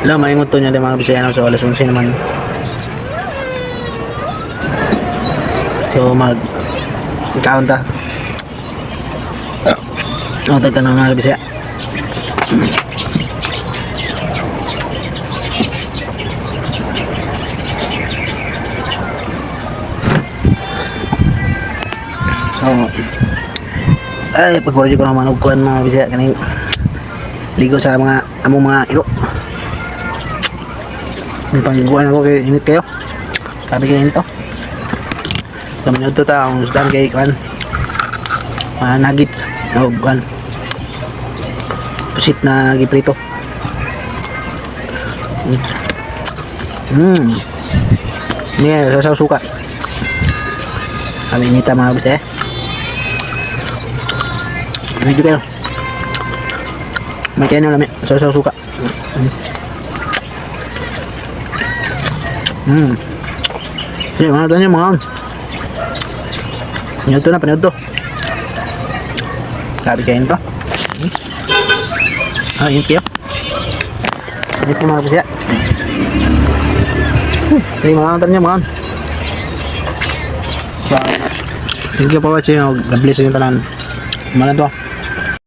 Wala, maingot to niya din mga Bisaya. So, alas 11 naman. So, ikaon ta. Tag ka ng mga Bisaya. So, ay, pag-order ko naman ugkuhan mga Bisaya. Kaning ligo sa mga among mga iro. May pangiguan ako kay init kayo. Sabi kayo init to. Kami nyo ito ta, ang usdan kay kan mga nuggets na kan pusit na giprito. Ini saya suka. Kami inita mga Bisaya. Ini juga yun. May kaya na namin. Saya suka. Sige, mga ito niya mga panood to na, panood to. Sabi kayo nito. Yun kayo. Yun po mga Bisaya. Sige, mga ito niya mga. So, thank you for watching. God bless yung tanan. Malan to.